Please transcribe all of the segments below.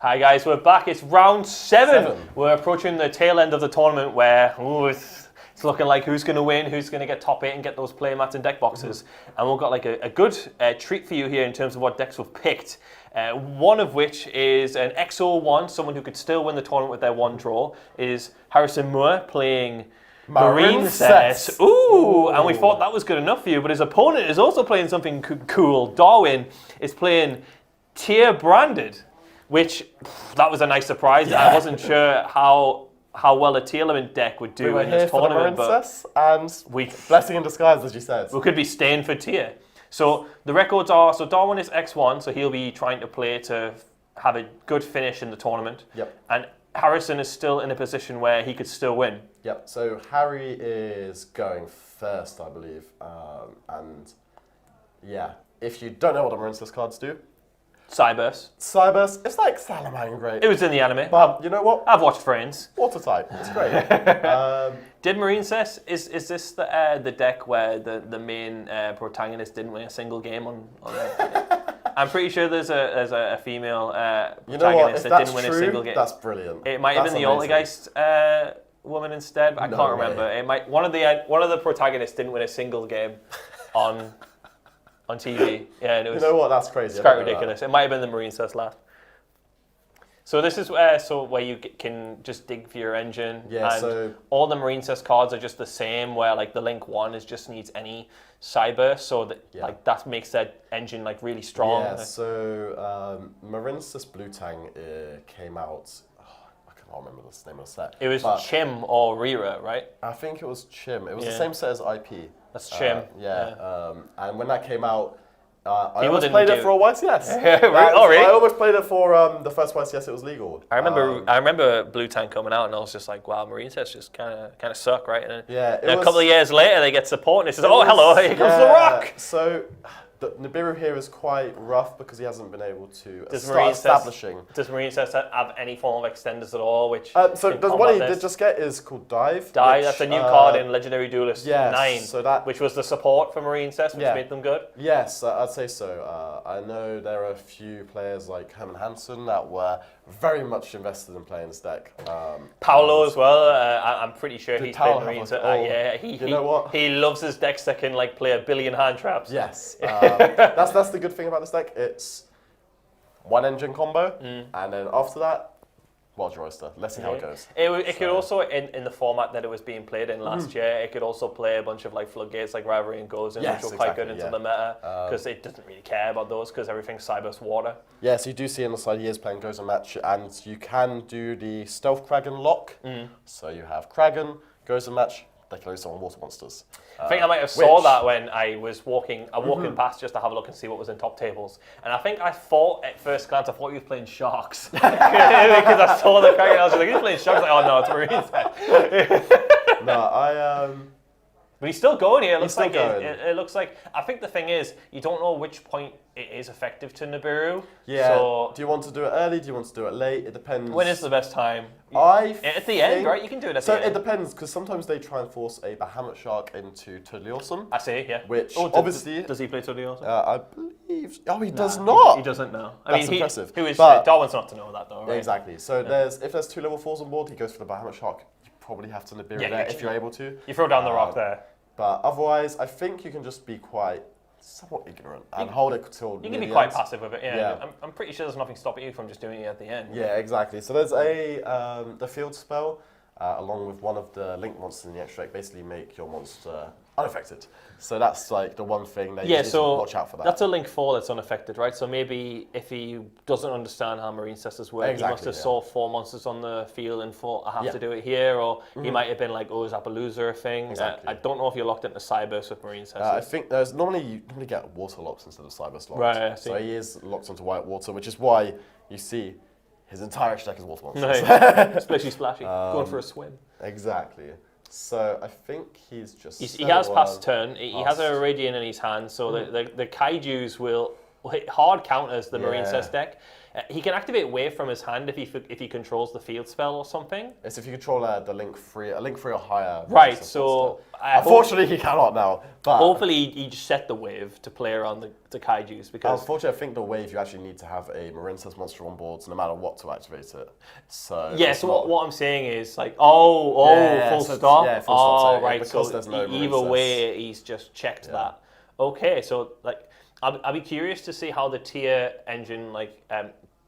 Hi guys, we're back. It's round 7. We're approaching the tail end of the tournament where it's looking like who's going to win, who's going to get top 8 and get those playmats and deck boxes. And we've got like a good treat for you here in terms of what decks we've picked. One of which is an XO1, someone who could still win the tournament with their 1 draw, is Harrison Moore playing Marincess. Ooh, and we thought that was good enough for you, but his opponent is also playing something cool. Darwin is playing Tearlaments, which that was a nice surprise. Yeah. I wasn't sure how well a Tearlaments deck would do in this tournament. Marincess, and blessing in disguise, as you said. We could be staying for Tear. So the records are, so Darwin is X1, so he'll be trying to play to have a good finish in the tournament. Yep. And Harrison is still in a position where he could still win. Yep, so Harry is going first, I believe. And yeah, if you don't know what the Marincess cards do, Cyburst. It's like Salamangreat. It was in the anime. But you know what? I've watched Friends. Watertight. It's great. Did Marincess, is this the deck where the main protagonist didn't win a single game on I'm pretty sure there's a female protagonist that didn't win a single game. That's brilliant. It might have been the Altergeist woman instead, but I can't remember. It might one of the protagonists didn't win a single game on TV. Yeah, and it was, you know what? That's crazy. It's quite ridiculous. It might have been the Marincess last. So this is where you can just dig for your engine. Yeah, and so all the Marincess cards are just the same. Where like the Link 1 just needs any Cyburst, so that makes that engine like really strong. Yeah. So Marincess Blue Tang came out. I can't remember the name of the set. It was Chim or Rira, right? I think it was Chim. It was the same set as IP. That's Chim. And when that came out, I almost played it for a YCS. Oh, really? I almost played it for the first YCS. It was legal. I remember Blue Tank coming out, and I was just like, "Wow, Marincess just kind of suck, right?" And then a couple of years later, they get support, and it says, "Oh, hello, here comes the Rock." So Nibiru here is quite rough because he hasn't been able to start establishing. Does Marincess have any form of extenders at all? Which so the one he did just get is called Dive. That's a new card in Legendary Duelist 9, so which was the support for Marincess, which made them good. Yes, I'd say so. I know there are a few players like Herman Hansen that were very much invested in playing this deck. Paolo as well. I'm pretty sure he's played Marincess. You know what? He loves his decks that can like play a billion hand traps. Yes. That's the good thing about this deck. It's 1 engine combo, and then after that, Wild Oyster. Let's see how it goes. It could also, in the format that it was being played in last year, it could also play a bunch of like floodgates like Rivalry and Gozen, which were quite good into the meta, because it doesn't really care about those, because everything's Cyburst Water. Yeah, so you do see on the side he is playing Gozen Match, and you can do the Stealth Kraken lock. So you have Kraken, Gozen Match, they can only summon water monsters. I think I might have saw that when I was walking past just to have a look and see what was in top tables. And I think I thought at first glance, he was playing Sharks. Because I saw the Kraken, I was like, he's playing Sharks. Like, oh no, it's Marincess. But he's still going here. It looks like I think the thing is, you don't know which point it is effective to Nibiru. Yeah. So do you want to do it early? Do you want to do it late? It depends. When is the best time? At the end, right? You can do it at the end. So it depends, because sometimes they try and force a Bahamut Shark into Totally Awesome. I see, yeah. Which obviously... Does he play Totally Awesome? I believe... Oh, he does not! He doesn't know. That's impressive. Darwin's not to know that, though, right? Exactly. So if there's 2 level 4s on board, he goes for the Bahamut Shark. You probably have to Nibiru there if you're able to. You throw down the rock there. But otherwise, I think you can just be quite somewhat ignorant and hold it till you can be quite passive with it. Yeah. I'm pretty sure there's nothing stopping you from just doing it at the end. Yeah, exactly. So there's the field spell along with one of the link monsters in the extra deck. Basically, make your monster unaffected. So that's like the one thing that you need to watch out for. That's a link 4 that's unaffected, right? So maybe if he doesn't understand how Marincess work, he must have saw 4 monsters on the field and thought, I have to do it here, or he might have been like, oh, is Appaloosa a thing? Exactly. I don't know if you're locked into Cyburst with Marincess. I think you normally get water locks instead of Cyburst locks. Right, I see. So he is locked into white water, which is why you see his entire extra deck is water monsters. Nice. Splashy splashy, going for a swim. Exactly. So I think he's just... He has passed turn. He has a Radiant in his hand, so the Kaijus will hard counters the Marincess deck. He can activate Wave from his hand if he controls the field spell or something. It's if you control the link 3 or higher. Right, so unfortunately he cannot now. But hopefully he just set the Wave to play around the Kaijus, because unfortunately I think the Wave you actually need to have a Marincess monster on board no matter what to activate it. So yeah, so what I'm saying is like full stop. Yeah, full stop. Right, because so there's no either Marincess. way he's just checked that. Okay, so like I'll be curious to see how the tier engine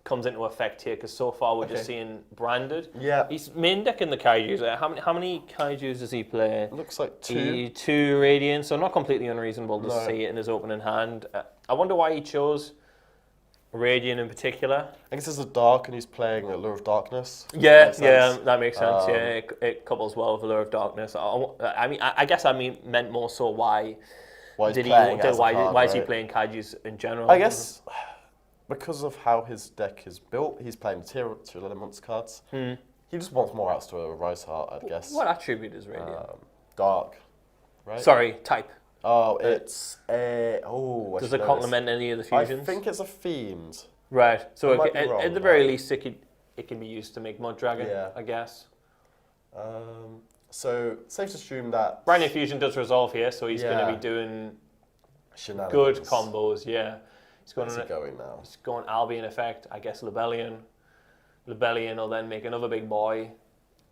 comes into effect here, because so far we're just seeing branded. Yeah. He's main decking the Kaijus. How many Kaijus does he play? Looks like 2. 2 Radiant, so not completely unreasonable to see it in his opening hand. I wonder why he chose Radiant in particular. I guess it's a dark and he's playing Allure of Darkness. Yeah, that makes sense. It couples well with Allure of Darkness. I guess I meant more so why is he playing Kaijus in general? I guess because of how his deck is built, he's playing Tearlaments cards. He just wants more outs to a Rise Heart, I guess. What attribute is Radiant? Dark, right? Sorry, type. Oh, it's a... Does it complement any of the fusions? I think it's a Fiend. Right, so wrong, at the very least it can be used to make Mud Dragon, I guess. So, safe to assume that... Brand New Fusion does resolve here, so he's going to be doing good combos, He's going now? He's going Albion effect, I guess Lebellion. Lebellion will then make another big boy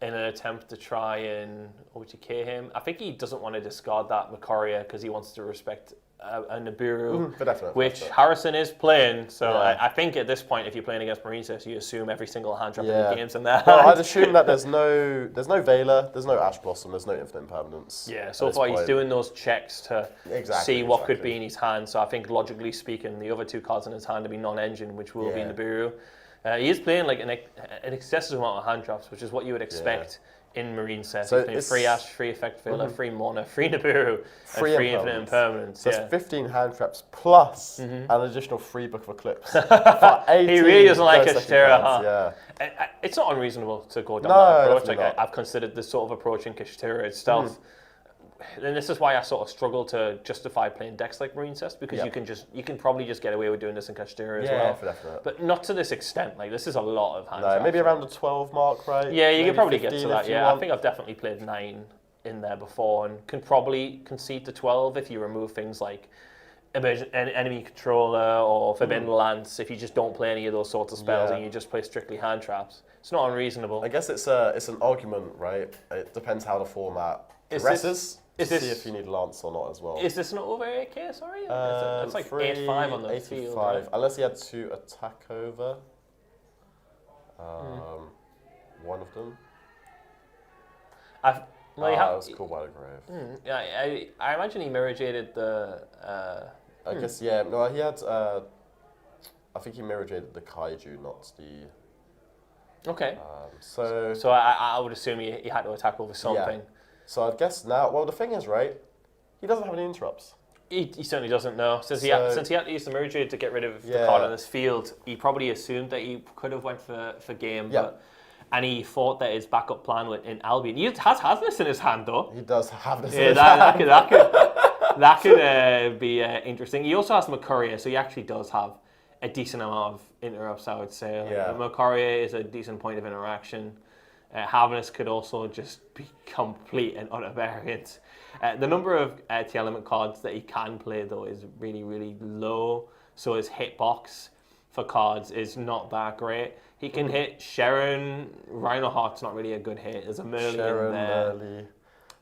in an attempt to try and OTK him. I think he doesn't want to discard that Macoria because he wants to respect a Nibiru, which Harrison is playing. So I think at this point, if you're playing against Marincess, you assume every single hand drop in the game's in there. Well, I'd assume that there's no Veiler, there's no Ash Blossom, there's no Infinite Impermanence. Yeah, so far he's doing those checks to see what could be in his hand. So I think logically speaking, the other 2 cards in his hand will be non-engine, which will be Nibiru. He is playing like an excessive amount of hand drops, which is what you would expect in Marincess. So he's playing free Ash, free Effect Veiler, free Mana, free Nibiru, and free Infinite Impermanence. So it's 15 hand traps plus an additional free Book of Eclipse. He really doesn't like Kashtira, huh? Yeah. It's not unreasonable to go down that approach. Like I've considered this sort of approach in Kashtira itself. And this is why I sort of struggle to justify playing decks like Marincess, because you can probably just get away with doing this in Kashtira as well. Definitely. But not to this extent. Like this is a lot of hand traps. Maybe around the 12 mark, right? Yeah, you can probably get to that. Yeah, I think I've definitely played 9 in there before, and can probably concede to 12 if you remove things like enemy controller or Forbidden Lance. If you just don't play any of those sorts of spells and you just play strictly hand traps, it's not unreasonable. I guess it's an argument, right? It depends how the format progresses. See if you need Lance or not as well. Is this an over 8k, sorry? It's like 8-5 on the field. Right? Unless he had to attack over. One of them. That was cool by the grave. I imagine he mirror jaded the... I guess, yeah. No, he had... I think he mirror jaded the Kaiju, not the... Okay. So I would assume he had to attack over something. Yeah. So I guess now, well, the thing is, right, he doesn't have any interrupts. He certainly doesn't know. Since he had to use the mirror jade to get rid of the card on this field, he probably assumed that he could have went for game, and he thought that his backup plan in Albion. He has this in his hand, though. He does have this in his hand. That could be interesting. He also has Macoria, so he actually does have a decent amount of interrupts, I would say. Macoria is a decent point of interaction. Harvest could also just be complete and utter variant. The number of Tearlament cards that he can play, though, is really, really low. So his hitbox for cards is not that great. He can hit Sharon. Rhino Heart's not really a good hit. There's a Merlin in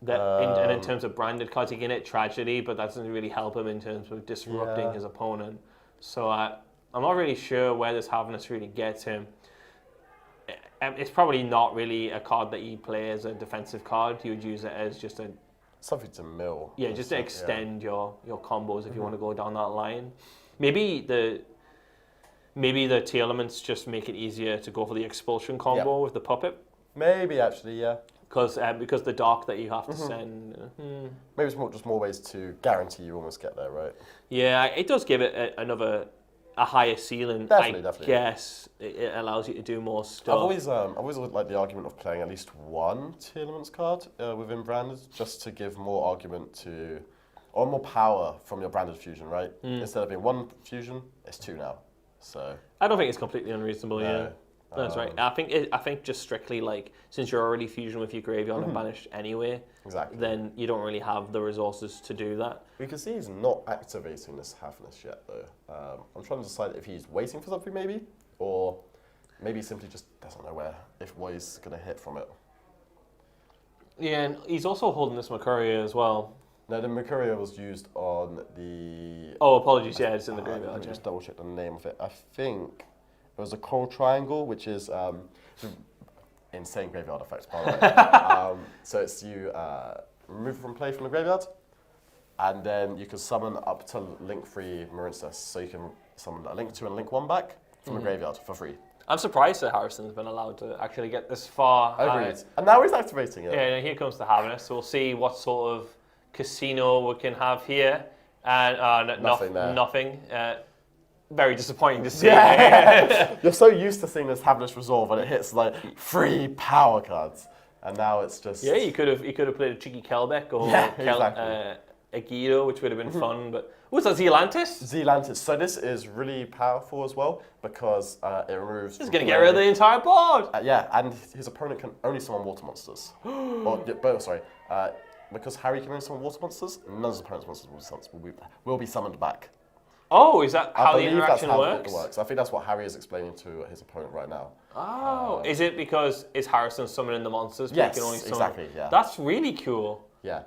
there. And in terms of branded cards, he can hit Tragedy, but that doesn't really help him in terms of disrupting his opponent. So I'm not really sure where this Harvest really gets him. It's probably not really a card that you play as a defensive card. You would use it as just something to mill. Yeah, just to extend your combos if you want to go down that line. Maybe the Tearlaments just make it easier to go for the expulsion combo with the puppet. Maybe actually, yeah. Because the dark that you have to send. Maybe it's just more ways to guarantee you almost get there, right? Yeah, it does give it a higher ceiling. Definitely. Yes, it allows you to do more stuff. I've always liked the argument of playing at least one Tearlaments card within branded, just to give more argument to or more power from your branded fusion, right? Instead of being 1 fusion, it's 2 now. So I don't think it's completely unreasonable. No. Yeah. That's right. I think just strictly like since you're already fusion with your graveyard and banished anyway, exactly. then you don't really have the resources to do that. We can see he's not activating this Halfness yet, though. I'm trying to decide if he's waiting for something, maybe, or maybe he simply just doesn't know what he's going to hit from it. Yeah, and he's also holding this Mercuria as well. No, the Mercuria was used on the. Oh, apologies. Yeah, it's in the graveyard. Let me just double check the name of it. I think it was a Coral Triangle, which is insane graveyard effect, by the way. So it's you remove from play from the graveyard, and then you can summon up to link 3 Marincess. So you can summon a link 2 and link 1 back from the graveyard for free. I'm surprised that Harrison's been allowed to actually get this far. Agreed. And now he's activating it. Yeah, here comes the Havness. So we'll see what sort of casino we can have here. And Nothing there. Nothing. Very disappointing to see. Yeah. You're so used to seeing this Havness resolve and it hits like 3 power cards. And now it's just... Yeah, you could have played a cheeky Kelbeck or a Guido, which would have been fun. But what's that, Zealantis? Zealantis. So this is really powerful as well because it removes... It's going to get rid of the entire board. Yeah, and his opponent can only summon water monsters. Because Harry can only summon water monsters, none of his opponent's monsters will be summoned back. Oh, is that how the interaction that's how works? It works. I think that's what Harry is explaining to his opponent right now. Oh, is it because is Harrison summoning the monsters? But Yes, he can only summon... exactly, yeah. That's really cool. Yeah.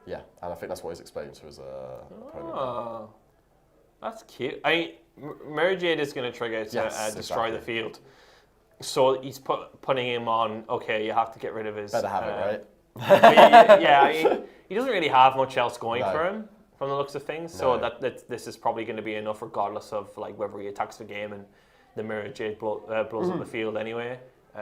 Yeah, and I think that's what he's explaining to his opponent. Oh, that's cute. Mary Jade is going to trigger to destroy the field. So he's putting him on, okay, you have to get rid of his... Better have it, right? He doesn't really have much else going for him, from the looks of things. So that this is probably going to be enough regardless of like whether he attacks the game and the Mirror Jade blows up the field anyway.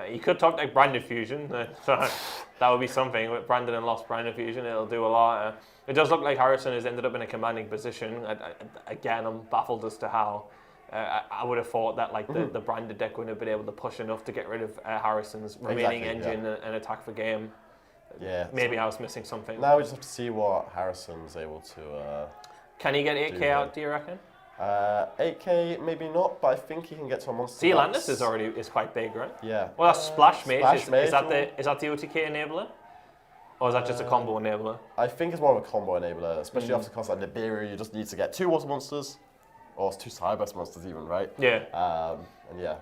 He could talk like Branded Fusion. That would be something. With Branded and Lost Branded Fusion, it'll do a lot. It does look like Harrison has ended up in a commanding position. Again, I'm baffled as to how. I would have thought that like the Branded deck wouldn't have been able to push enough to get rid of Harrison's remaining engine and attack the game. Yeah. Maybe I was missing something. Now we just have to see what Harrison's able to... Can he get 8k out, do you reckon? 8k maybe not, but I think he can get to a monster. Zealandis is quite big, right? Yeah. Well, that's Splash Mage. Splash Is that the OTK enabler? Or is that just a combo enabler? I think it's more of a combo enabler, especially after cards like Nibiru. You just need to get 2 water monsters, or 2 Cyberburst monsters even, right? Yeah. And yeah.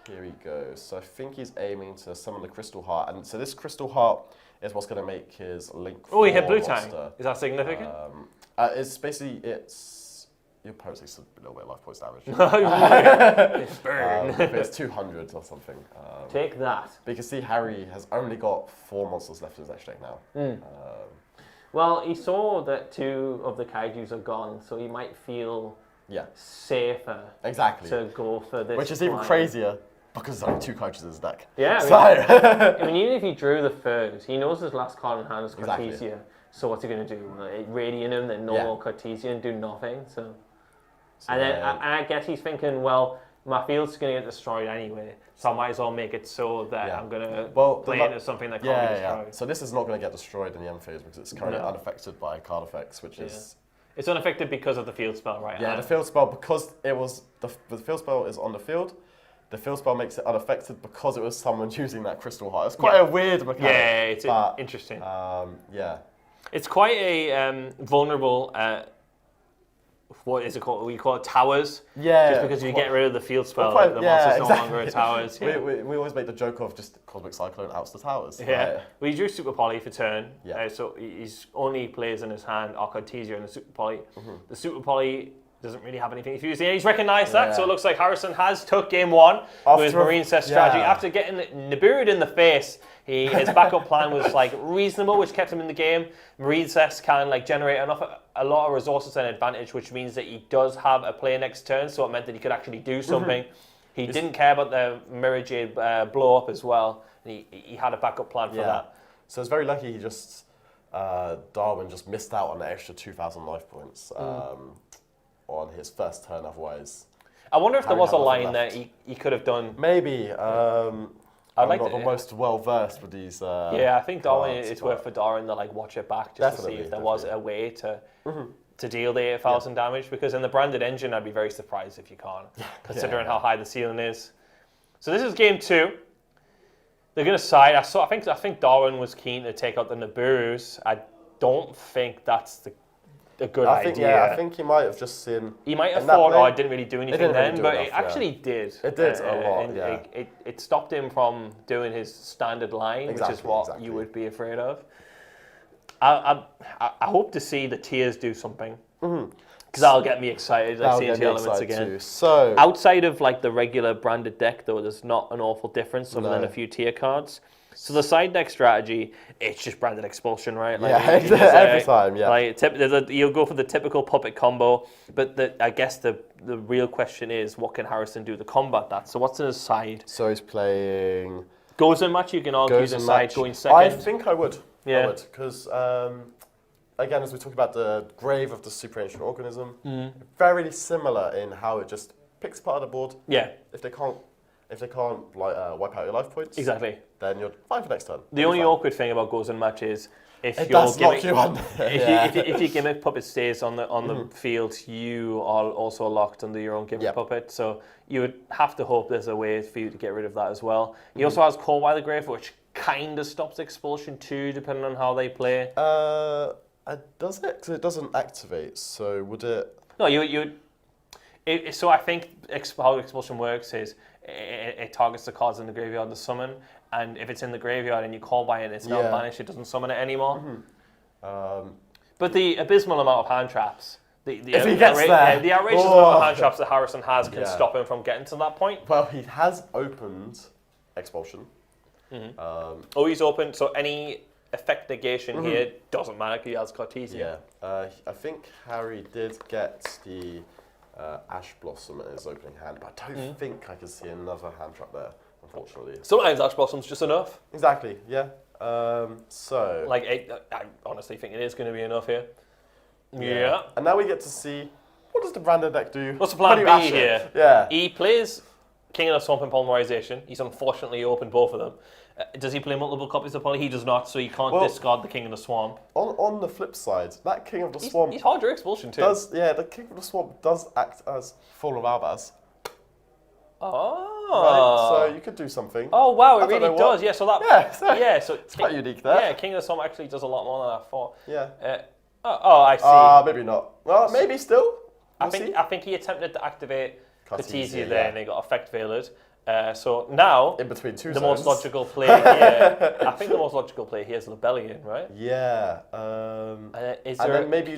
Here he goes. So I think he's aiming to summon the Crystal Heart, and so this Crystal Heart is what's going to make his Link. Oh, he hit blue monster. tang. Is that significant? It's basically your opponent takes a little bit of life points damage. Burn. It's 200 or something. Take that. But you can see Harry has only got 4 monsters left in his extra deck now. Well, he saw that 2 of the kaijus are gone, so he might feel safer. Exactly. To go for this. Which is even crazier. Because there's only 2 coaches in his deck. Yeah, I mean, even if he drew the first, he knows his last card in hand is Cartesia. Exactly. So what's he going to do? Radiant him, then normal Cartesia and do nothing. So and then I guess he's thinking, well, my field's going to get destroyed anyway, so I might as well make it so that I'm going to play it as something that can't be destroyed. Yeah. So this is not going to get destroyed in the end phase because it's currently unaffected by card effects, which is... It's unaffected because of the field spell, right? Yeah, the field spell, because it was... The field spell is on the field. The field spell makes it unaffected because it was someone using that Crystal Heart. It's quite a weird mechanic. Yeah, it's interesting. Yeah. It's quite a vulnerable... what is it called? We call it towers. Yeah. Just because you get rid of the field spell, the monster's no longer a towers. Yeah. We always make the joke of just Cosmic Cyclone outs the towers. Yeah. Right? We drew Super Poly for turn. Yeah. So he's only plays in his hand Arcartesia and the Super Poly. The Super Poly doesn't really have anything to use. He's recognised that, so it looks like Harrison has took game 1 with his Marincess strategy. After getting Nibiru'd in the face, his backup plan was like reasonable, which kept him in the game. Marincess can like generate a lot of resources and advantage, which means that he does have a play next turn, so it meant that he could actually do something. He didn't care about the Mirror Jade blow up as well. He had a backup plan for that. So it's very lucky he just, Darwin just missed out on the extra 2,000 life points. On his first turn, otherwise. I wonder if there was a line that he could have done. Maybe. I'm not the most well versed with these. I think Darwin. cards, It's but- worth for Darwin to like watch it back just to see if there was a way to deal the 8,000 damage, because in the branded engine I'd be very surprised if you can't, considering how high the ceiling is. So this is game 2. They're going to side. I think Darwin was keen to take out the Nibiru's. I don't think that's a good idea. I think he might have just seen. He might have thought, I didn't really do anything then, do but enough, it actually did. It did a lot, and it stopped him from doing his standard line, which is what you would be afraid of. I hope to see the Tears do something, because that'll get me excited, like seeing Tearlaments again. Too. So outside of like the regular branded deck, though, there's not an awful difference other than a few tier cards. So the side deck strategy, it's just branded expulsion, right? Like, every time, Like you'll go for the typical puppet combo, but I guess the real question is, what can Harrison do to combat that? So what's in his side? So he's playing. Goes in match, you can argue the side going second. I think I would. Yeah. I would, because again, as we talk about the grave of the super ancient organism, very similar in how it just picks part of the board. Yeah. If they can't wipe out your life points, Exactly. then you're fine for next turn. The only awkward thing about goes in match is if your gimmick puppet stays on the field, you are also locked under your own gimmick puppet. So you would have to hope there's a way for you to get rid of that as well. He also has Call by the Grave, which kind of stops expulsion too, depending on how they play. Does it? Because it doesn't activate. So would it? No, so I think how expulsion works is it targets the cards in the graveyard to summon, and if it's in the graveyard and you call by it and it's now banished, it doesn't summon it anymore. But the abysmal amount of hand traps, the outrageous amount of hand traps that Harrison has can stop him from getting to that point. Well, he has opened expulsion. He's open, so any effect negation here doesn't matter because he has Cartesian. Yeah, I think Harry did get the Ash Blossom in his opening hand, but I don't think I can see another hand trap there, unfortunately. Sometimes Ash Blossom's just enough. Exactly, yeah. So... I honestly think it is going to be enough here. Yeah. And now we get to see, what does the branded deck do? What's the plan B here? Yeah. He plays King of the Swamp and Polymerization. He's unfortunately opened both of them. Does he play multiple copies of Poly? He does not, so he can't discard the King of the Swamp. On the flip side, that King of the Swamp... He's hard to expulsion too. The King of the Swamp does act as Fall of Albaz. Oh. Right, so you could do something. Oh wow, it really does. Yeah, so that... so it's quite unique there. Yeah, King of the Swamp actually does a lot more than I thought. Yeah. I see. Maybe not. Well, maybe still. I think he attempted to activate Cartesia there and he got effect veilered. So now, in between two the zones. most logical play here, I think the most logical play here is Lebellion, right? Yeah.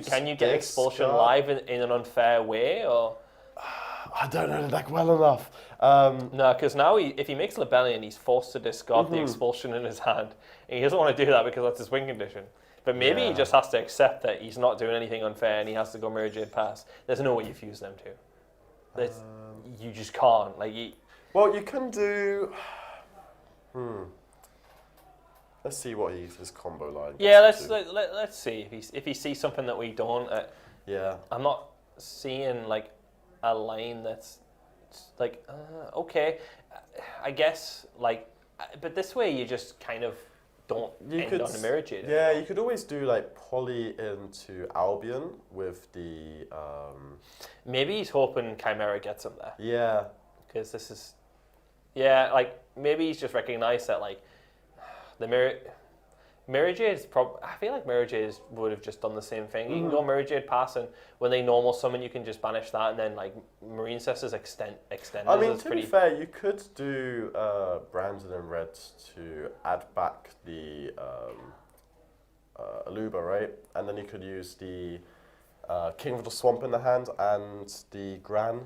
Can you get expulsion live in an unfair way, or? I don't know the deck well enough. No, because now if he makes Lebellion, he's forced to discard the expulsion in his hand, and he doesn't want to do that because that's his win condition. But maybe he just has to accept that he's not doing anything unfair, and he has to go Mirror Jade Pass. There's no way you fuse them two. You just can't. Well, you can do. Let's see what his combo line. Yeah, let's see if he sees something that we don't. I'm not seeing a line that's okay. I guess but this way you just kind of don't end on a Mirror Jade. Yeah, you could always do Poly into Albion with the. Maybe he's hoping Chimera gets him there. Yeah. Because this is. Yeah, maybe he's just recognised that the Mirror Jade is I feel like Mirror Jade would have just done the same thing. You can go Mirror Jade Pass, and when they normal summon, you can just banish that, and then Marincess extend. I mean, to be fair, you could do Brandon and Red to add back the Aluba, right? And then you could use the King of the Swamp in the hand and the Gran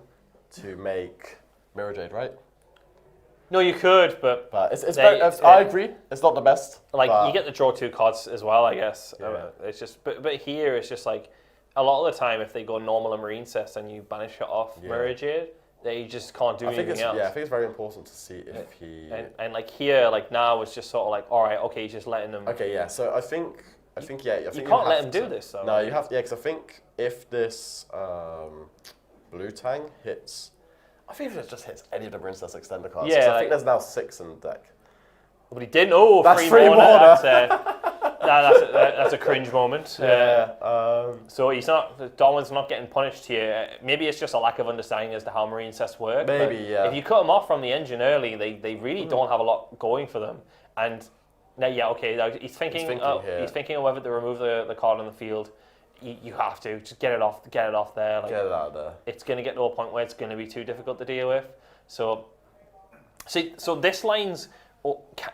to make Mirror Jade, right? No, you could, but I agree. It's not the best. You get to draw 2 cards as well, I guess. Yeah. It's just, but here it's just a lot of the time if they go normal and Marincess and you banish it off Mirror Jade, they just can't do anything else. Yeah, I think it's very important to see if he and here now it's just sort of all right, okay, he's just letting them. Okay, yeah. So I think you can't let him do this though. No, you have to. Yeah, because I think if this blue tang hits. I think if it just hits any of the Marincess extender cards. Yeah, I think there's now 6 in the deck. But he didn't. Oh, That's free free Warner. Warner. That's a cringe moment. Yeah. So Darwin's not getting punished here. Maybe it's just a lack of understanding as to how Marincess work. Maybe, yeah. If you cut them off from the engine early, they really don't have a lot going for them. And now, he's thinking of whether to remove the card on the field. You have to just get it off there. Like, Get it out of there. It's going to get to a point where it's going to be too difficult to deal with. So this line's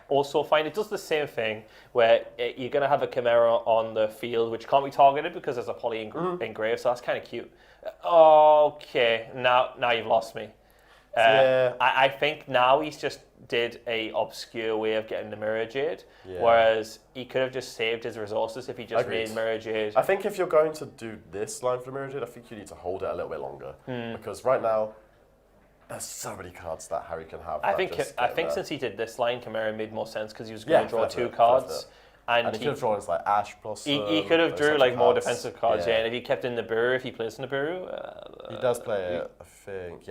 also fine. It does the same thing where you're going to have a Chimera on the field which can't be targeted because there's a poly engraved, so that's kind of cute. Okay, now you've lost me. I think now he's just did a obscure way of getting the Mirror Jade, whereas he could have just saved his resources if he just made Mirror Jade. I think if you're going to do this line for the Mirror Jade, I think you need to hold it a little bit longer because right now there's so many cards that Harry can have. I think since he did this line, Chimera made more sense because he was going to draw two cards. And he could have drawn like Ash Blossom. He could have drew like more defensive cards, and if he kept in the Nibiru, if he plays Nibiru. He does play it, I think,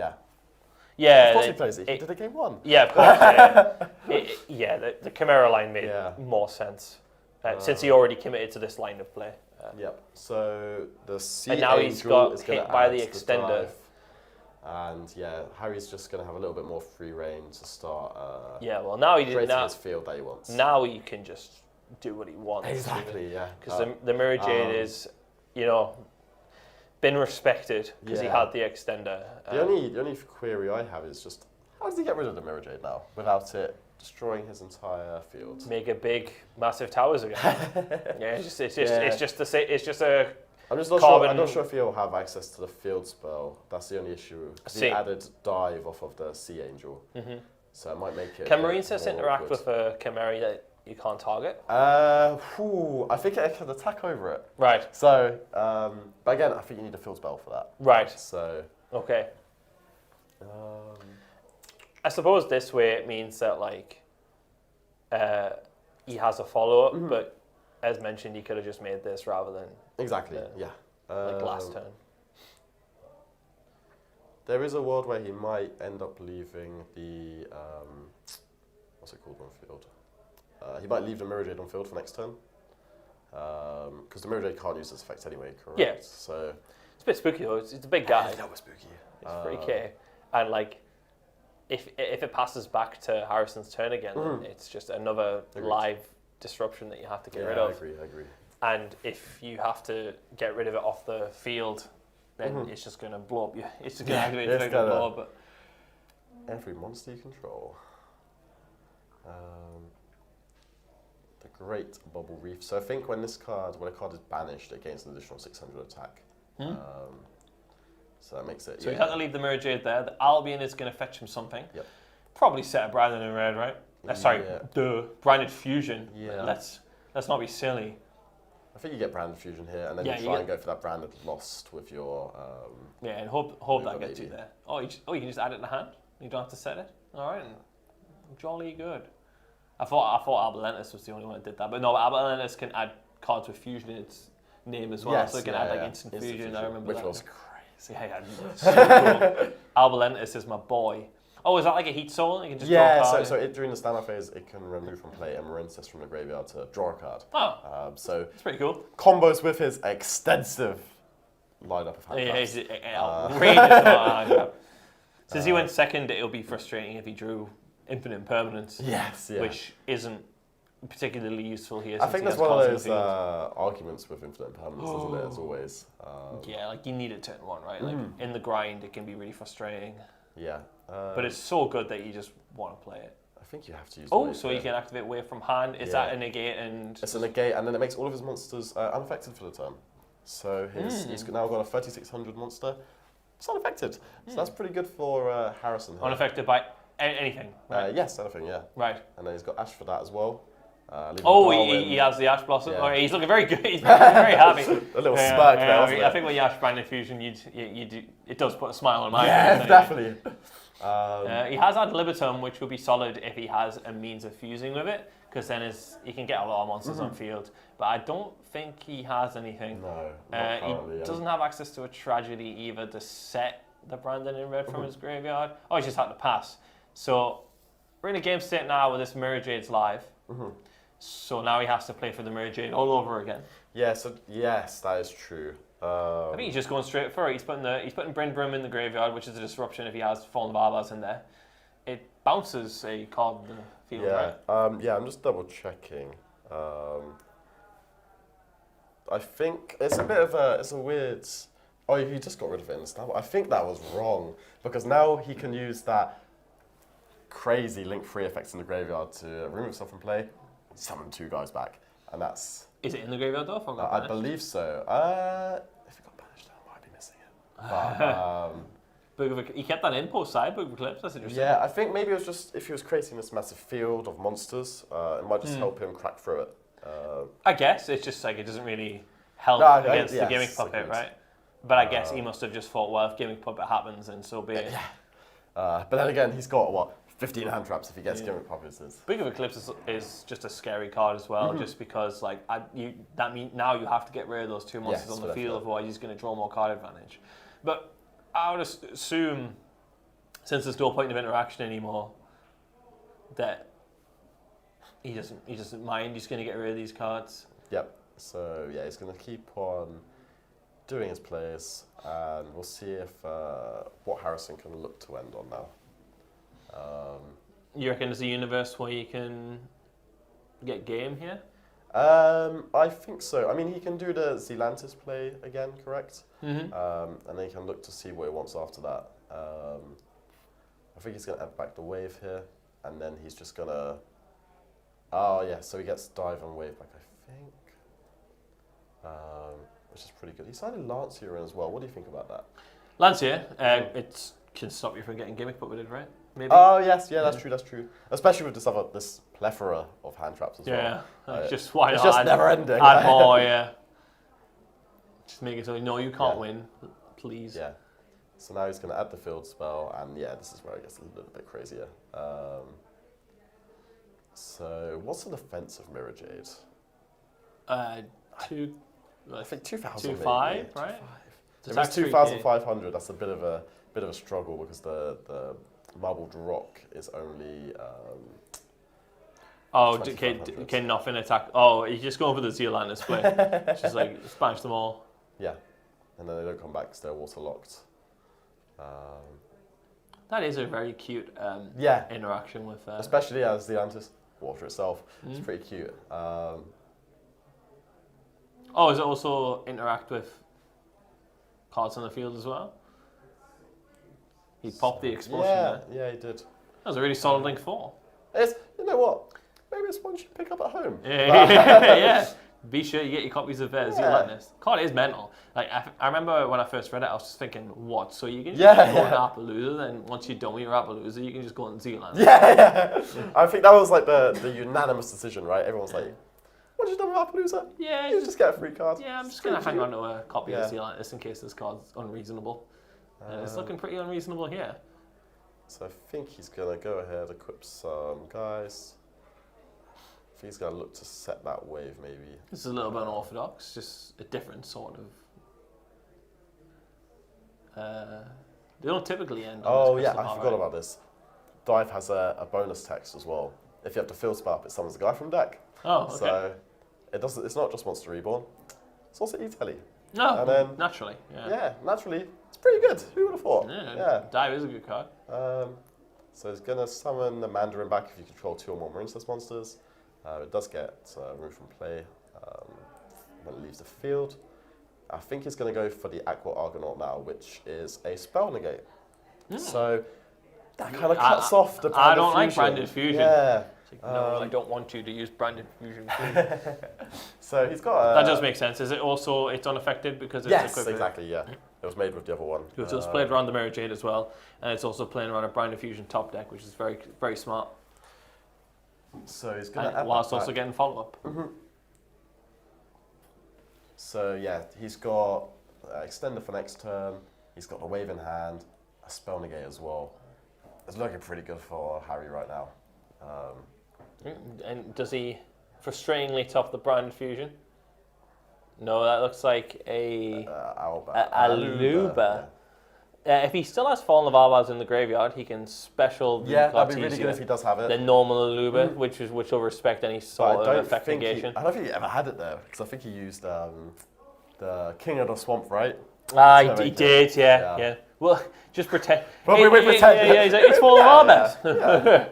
Yeah, of course he plays it. He did it game one. Yeah, of course. The Chimera line made more sense since he already committed to this line of play. So the Sea and now Angel he's got is hit by the extender. And Harry's just going to have a little bit more free reign to start. Well, now he creating his field that he wants. Now he can just do what he wants. Exactly, Because the Mirror Jade is, been respected because he had the extender. The only query I have is just how does he get rid of the Mirror Jade now without it destroying his entire field? Make a big, massive towers again. It's just a. I'm just not sure. I'm not sure if he'll have access to the field spell. That's the only issue. He added dive off of the Sea Angel, so it might make it. Can Marincess interact with a Chimera that you can't target? I think it can attack over it. Right. So, but again, I think you need a field spell for that. Right. So. Okay. I suppose this way it means that he has a follow up, but as mentioned, he could have just made this rather than last turn. There is a world where he might end up leaving the what's it called on field? He might leave the Mirror Jade on field for next turn because the Mirror Jade can't use this effect anyway. Correct. Yeah. So it's a bit spooky though. It's a big guy. That was spooky. It's pretty K. And if it passes back to Harrison's turn again, then it's just another live disruption that you have to get rid of. I agree. And if you have to get rid of it off the field, then it's just going to blow up. It's just going to activate the blow up. But every monster you control. The Great Bubble Reef. So I think when a card is banished, it gains an additional 600 attack. So that makes it. So he's had to leave the Mirror Jade there. The Albion is going to fetch him something. Yep. Probably set a Brandon in red, right? Branded Fusion. Yeah. Let's not be silly. I think you get Branded Fusion here, and then you try and go for that Branded Lost with your. And hope that gets you there. You can just add it in the hand. You don't have to set it. All right, jolly good. I thought Arbalentus was the only one that did that, but no, Arbalentus can add cards with fusion in its name as well, so it can add instant fusion. I remember which that. Was crazy. So cool. Arbalentus is my boy. Oh, is that like a heat soul? You can just draw a card? So during the standoff phase, it can remove from play a Marincess from the graveyard to draw a card. So it's pretty cool. Combos with his extensive lineup of hand traps. Since he went second, it'll be frustrating if he drew infinite impermanence. Which isn't particularly useful here. I think that's one of those arguments with infinite impermanence, isn't it? As always. You need it turn one, right? In the grind, it can be really frustrating. Yeah. But it's so good that you just want to play it. I think you have to use you can activate Wave from hand. Is that a negate? It's a negate, and then it makes all of his monsters unaffected for the turn. So he's now got a 3600 monster. It's unaffected. So that's pretty good for Harrison here. Unaffected by anything? Right? Yes, anything, yeah. Right. And then he's got Ash for that as well. He has the Ash Blossom. Yeah. He's looking very good. He's very happy. A little smirk there, wasn't it? I think when you Ash Branded Fusion, it does put a smile on my face. Yeah, definitely. He has had Libitum, which would be solid if he has a means of fusing with it, because then he can get a lot of monsters on field. But I don't think he has anything. No, he doesn't have access to a Tragedy either to set the Brandon in red from his graveyard. He's just had to pass. So we're in a game state now where this Mirror Jade's live. So now he has to play for the Mirror Jade all over again. Yeah, so yes, that is true. I think he's just going straight for it. He's putting Bryn Brim in the graveyard, which is a disruption if he has Fallen Barbars in there. It bounces a card in the field, right? Yeah, I'm just double checking. I think it's a bit of it's a weird. Oh, he just got rid of it in the snap. I think that was wrong because now he can use that crazy link free effects in the graveyard to remove himself from play, summon 2 guys back, and that's. Is it in the graveyard though? I believe so. If it got banished, I might be missing it. But, he kept that in post side, Book of Eclipse. That's interesting. yeah, I think maybe it was just if he was creating this massive field of monsters, it might just help him crack through it. I guess it's just like it doesn't really help against the Gimmick Puppet, right? But I guess he must have just thought, well, if Gimmick Puppet happens, and so be it. But then again, he's got, what, 15 hand traps if he gets Gimmick Puppets. Book of Eclipse is just a scary card as well, just because like that means now you have to get rid of those 2 monsters on the field, otherwise he's going to draw more card advantage. But I would assume, since there's no point of interaction anymore, that he doesn't mind. He's going to get rid of these cards. Yep. So yeah, he's going to keep on doing his plays, and we'll see if what Harrison can look to end on now. You reckon there's a universe where you can get game here? I think so. I mean, he can do the Zealantis play again, correct? And then he can look to see what he wants after that. I think he's going to add back the wave here, and then he's just going to... Oh, yeah, so he gets dive and wave back, I think. Which is pretty good. He signed Lancia in as well. What do you think about that? Lancia, it can stop you from getting Gimmick Puppet, right? Maybe. Oh, yes, yeah, that's true. Especially with this plethora of hand traps as well. Yeah, just why it's not? just never ending. Add more, yeah. Just make it so no, you can't win, please. Yeah. So now he's going to add the field spell, and yeah, this is where it gets a little bit crazier. So what's the defense of Mirror Jade? I think 2,000. 2,500, right? If it's 2,500, that's a bit of a struggle because the marbled rock is only. Can nothing attack? Oh, he's just going for the Zealanders play. It's just like smash them all. Yeah, and then they don't come back because they're waterlocked. That is a very cute interaction with. Especially as the Zealantis water itself. It's pretty cute. Does it also interact with cards on the field as well? He popped the explosion there. Yeah, he did. That was a really solid link 4. You know what? Maybe it's one you should pick up at home. Yeah. Be sure you get your copies of Zealandis. Card is mental. Like I remember when I first read it, I was just thinking, what? So you can just go on Appaloosa, then once you're done with your Appaloosa, you can just go on Zealand. Yeah. I think that was like the unanimous decision, right? Everyone's like, what did you do with Appaloosa? Yeah. You just get a free card. Yeah, I'm just going to hang on to a copy of Zealandis in case this card's unreasonable. It's looking pretty unreasonable here. So I think he's going to go ahead, equip some guys. I think he's going to look to set that wave, maybe. This is a little bit unorthodox, just a different sort of... they don't typically end on Oh, this yeah, I forgot about this. Dive has a bonus text as well. If you have to field spell up, it summons a guy from deck. Oh, okay. So it's not just Monster Reborn, it's also E-Telly. No, and then, naturally. Yeah, naturally. It's pretty good. Who would have thought? Yeah. Dive is a good card. So he's going to summon the Mandarin back if you control 2 or more Marincess monsters. It does get removed from play when it leaves the field. I think he's going to go for the Aqua Argonaut now, which is a spell negate. So that kind of cuts off the Branded Fusion. I don't like Branded Fusion. Yeah. No, I don't want you to use Branded Fusion. So he's got that does make sense. Is it also, it's unaffected because it's Yes, exactly, yeah. It was made with the other one. So it's played around the Mirror Jade as well, and it's also playing around a Branded Fusion top deck, which is very, very smart. So he's going to whilst also getting follow-up. So yeah, he's got Extender for next turn, he's got the Wave in hand, a Spell Negate as well. It's looking pretty good for Harry right now. And does he frustratingly top the Branded Fusion? No, that looks like a Aluba. If he still has Fallen of Arbaz in the graveyard, he can special the that'd be really good if he does have it. the normal Aluba, which will respect any sort of effect I negation. don't think he ever had it though, because I think he used the King of the Swamp, right? He did, yeah. Well, just pretend. Well, we pretend. Yeah, he's like, it's Fallen of Arbaz.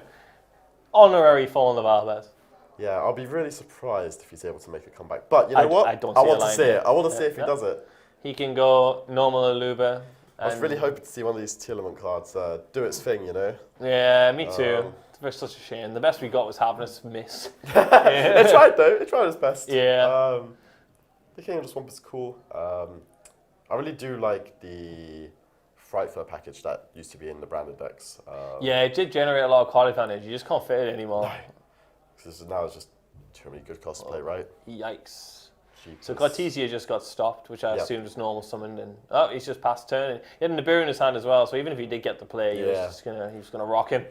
Honorary Fallen of Arbaz. Yeah, I'll be really surprised if he's able to make a comeback. But you know what? I want to see it. I want to see if he does it. He can go normal Aluba. I was really hoping to see one of these Tearlament cards do its thing, you know? Yeah, me too. It's such a shame. The best we got was having us miss. It tried though. It tried its best. Yeah. The King of the Swamp is cool. I really do like the Frightful package that used to be in the branded decks. Yeah, it did generate a lot of card advantage. You just can't fit it anymore. No. Because now it's just too many good cards to play, right? Yikes. Jeepers. So Cartesia just got stopped, which I assumed was normal summoned, and he's just passed turn. And he had an Nibiru in his hand as well, so even if he did get the play, he was gonna rock him.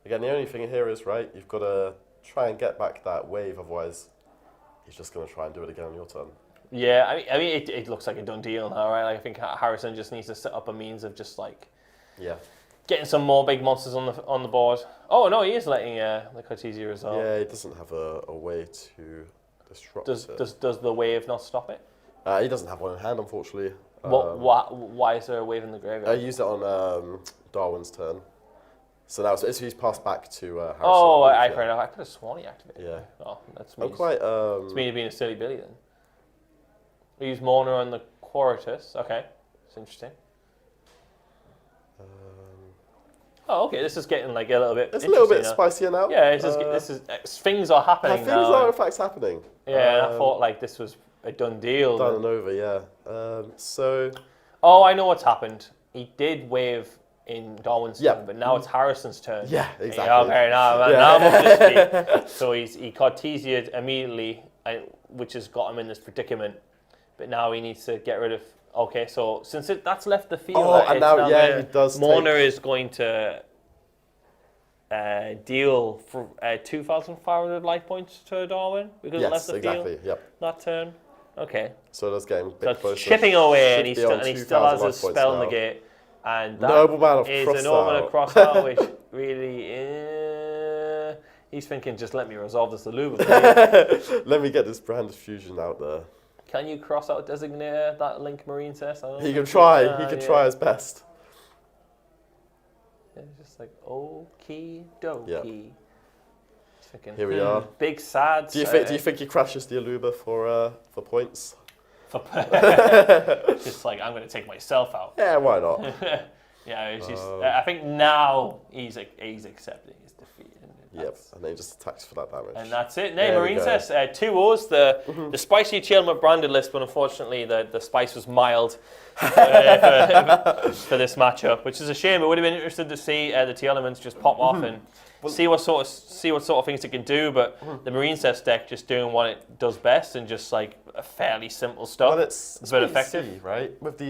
Again, the only thing here is, right, you've got to try and get back that wave, otherwise he's just going to try and do it again on your turn. Yeah, I mean, it looks like a done deal now, right? Like, I think Harrison just needs to set up a means of just like getting some more big monsters on the board. Oh no, he is letting the Cartesia resolve. Yeah, he doesn't have a way to disrupt it. Does the wave not stop it? He doesn't have one in hand, unfortunately. Why is there a wave in the graveyard? I used it on Darwin's turn. So now he's passed back to Harrison. Oh, fair enough. I could have sworn he activated. Yeah. Oh, that's me. It's me being a silly Billy then. We use Mona on the Quaratus. Okay, it's interesting. Oh, okay. This is getting like a little bit. It's a little bit spicier now. Yeah, this is things are happening now. Things are in fact happening. Yeah, I thought like this was a done deal. Done and over, yeah. So. Oh, I know what's happened. He did wave in Darwin's turn, but now it's Harrison's turn. Yeah, exactly. Okay, now I'm up to speed. So he Cartesia'd immediately, which has got him in this predicament. But now he needs to get rid of. Okay, so since that's left the field, and now he does. Mona is going to deal for 2,500 life points to Darwin because it left the field. Yep. That turn. Okay. So that's getting a bit closer. Chipping away, and he still has his spell negate, and that is an Omen cross out, which really he's thinking, just let me resolve this Aluba, please. Let me get this brand of fusion out there. Can you cross out Designator, that Link Marincess? He can try. He can try his best. Yeah, just like okie dokie. Yep. Thinking, here we are. Big sad. Do you think he crashes the Aluba for points? Just like, I'm going to take myself out. Yeah, why not? Yeah, it's just, I think now he's accepting his defeat. Yep, and then he just attacks for that damage. And that's it. Marincess, 2 O's, the spicy Tearlament branded list, but unfortunately the spice was mild for this matchup, which is a shame. It would have been interesting to see the Tearlaments just pop off and see what sort of things it can do, but the Marincess deck just doing what it does best and just like a fairly simple stuff, Well, it's but effective, right? With the